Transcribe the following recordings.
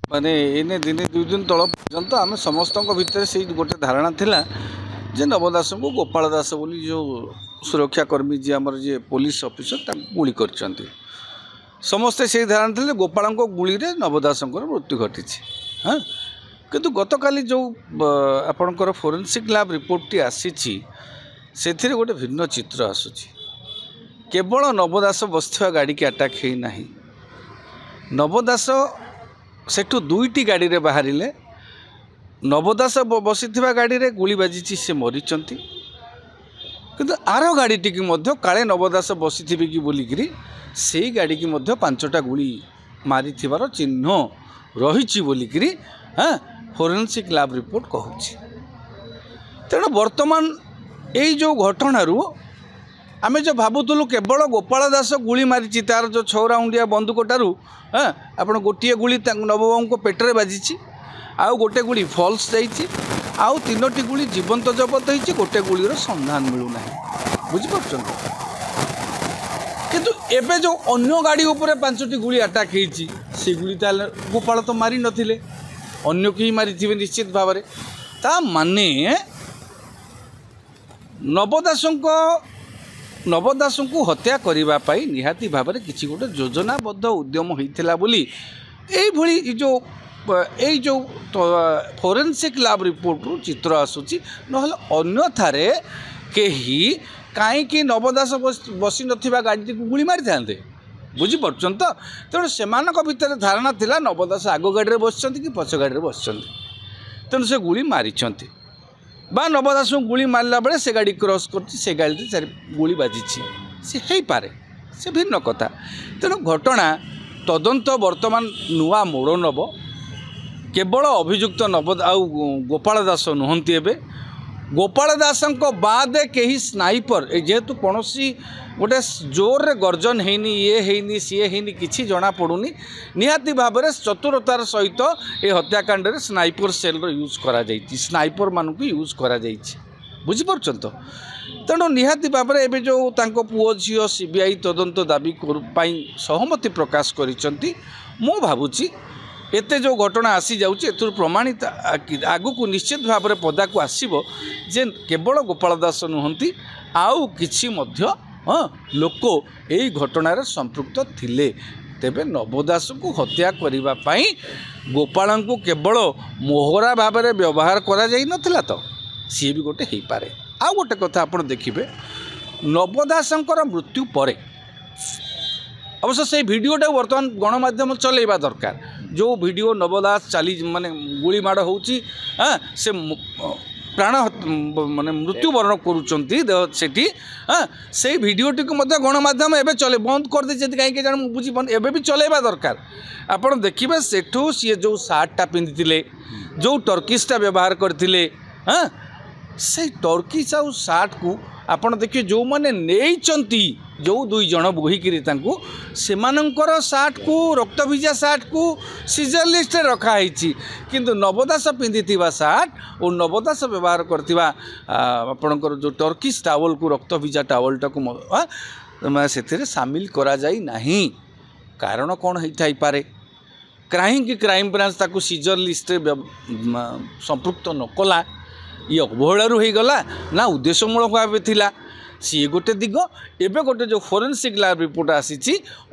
माने एने दिने दुई दिन तल पर्यंत आम समस्त भितर से गोटे धारणा थिला जे नव दास को गोपाल दास बोली जो सुरक्षाकर्मी जी आमर जी पुलिस ऑफिसर गुली कर समस्ते से धारणा थे गोपाल गुली रे नव दास मृत्यु घटी। हाँ किंतु गतकाली जो आपणकर फोरेंसिक लैब रिपोर्ट टी आसी से गोटे भिन्न चित्र आसूची। केवल नवदास बसवा गाड़ी की अटैक है ना, नवदास सेठू दुईटी गाड़ी रे बाहर नवदास बसी गाड़ी रे गुली बाजी से मरीचंती किंतु आर गाड़ी टी काले नवदास बसी कि बोलिकी से गाड़ी की 5टा गुली मारी चिन्ह रही बोलिकी हाँ फोरेंसिक लैब रिपोर्ट कहूँ। तेणु बर्तमान यही जो घटनारू आमे जो भावुलु केवल गोपाल दास गुली मारी तार जो 6 राउंडिया बंदूकटारू हाँ आपड़ गोटे गुली नवबाबू को पेटरे बाजी आउ गोटे गुली फल्स जाइए आउ 3टी गुली जीवंत जबत होती गोटे गुलीर संधान मिलूना बुझीपार किंतु एबे जो अन्य गाड़ी उपरे 5टी गुली अटैक होती से गुली गोपाल तो मारी नथिले अन्य कहीं मारी निश्चित भाव में ता माने नवदास को हत्या करने निहाती भाव में किसी गोटे योजनाबद्ध उद्यम होता बोली यही जो फोरेंसिक लैब रिपोर्ट रू चित्र आसूची नहले अन्यथारे कहीं कहीं नवदास बसी नथिबा गाड़ी को गुली मारी था बुझीपार तो तेणु से भितर धारणा थिला नवदास आग गाड़ी बस कि पछ गाड़ी बस तेणु से गुली मारी बा नवदास को गुली मारला बेले से गाड़ी क्रॉस कर गाड़ी गुली बाजी सी हो पारे से भिन्न कथा। तेणु घटना तदंत वर्तमान नुआ मोड़ नब केवल अभियुक्त गोपाल दास नुहंती एबे गोपाल दास बाद कहीं स्नाइपर जेहेतु कौन गोटे जोर रे गर्जन हैनी ये हैनी सी हैनी किसी जना पड़ुनी निहाती भाव में चतुरतार सहित ये हत्याकांड रे स्नाइपर सेल यूज करा जाइछि स्नाइपर मानक यूज करा जाइछि बुझीपार तो तेणु निहाती भाव में एबे जो तांको पुओ झियो सीबीआई तदंत दाबी सहमति प्रकाश करिसंती मो भावुची एते जो घटना आसी जाउची एतुर प्रमाणित आगु को निश्चित भाव में पदा को आसीबो जे केवल गोपाल दास नुहंती आउ किछि मध्य हाँ लोक यही घटनार संपृक्त थिले तेबे नवदास को हत्या करिबा पई गोपाल को केवल मोहरा भाव में व्यवहार करा जाई नथिला तो सी भी गोटे हो पारे। आ गोटे कथा आपण देखिबे नवदासंकर मृत्यु परे अवश्य से वीडियोटा वर्तमान गणमाध्यम चलेबा दरकार जो वीडियो नवदास चाली माने गुली माड़ होउची हाँ से प्राण माने मृत्युवरण करुँचे हाँ से भिडटी को गणमाध्यम एवं चले बंद कर दे कहीं जान बुझी एवं भी चलेबा दरकार। आपड़ देखिए सेठू सी जो सार्टा पिंधि जो टर्किसटा व्यवहार करते हाँ से टर्किस आउ सार्ट को आपड़ देखिए जो मैंने नहीं जो 2 जन बोहिकी से सार्ट को रक्त भिजा सार्ट को सीजर लिस्ट रखाई किंतु नवदास पिंधि सार्ट और नवदास व्यवहार करथिबा आपणकर जो टर्किश टावल को रक्त भिजा टावलटा को से सामिल करा जाई नाही कारण कौन होता पारे कहीं क्राइम ब्रांच ताकू सीजर लिस्ट संपृक्त नकला ये अवहेलू हो गला ना उद्देश्यमूलक भाव थिला सी गोटे दिग एवं गोटे जो फोरेंसिक लैब रिपोर्ट आसी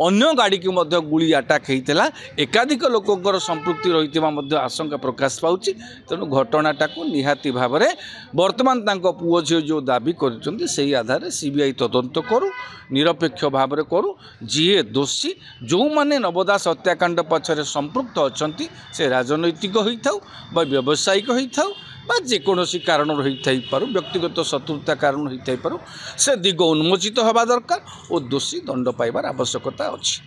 अन्य गाड़ी की मध्य गुली अटैक होता एकाधिक लोकंर संपृक्ति रही आशंका प्रकाश पाउची। तेणु घटनाटा को निहाती भाव में बर्तमान तांको पुओ झियो जो दाबी कर आधार सीबीआई तदंत करू निरपेक्ष भाव में करू जीए दोषी जो माने नवदास हत्याकांड पछरे संपृक्त अछंती से राजनैतिक होइथाउ बा व्यावसायिक होइथाउ बा जेकोसी कारण रही थाइपारू व्यक्तिगत शत्रुता कारण होई थाइपारू से दिग उन्मोचित हवा दरकार और दोषी दंड पाइबार आवश्यकता अछि।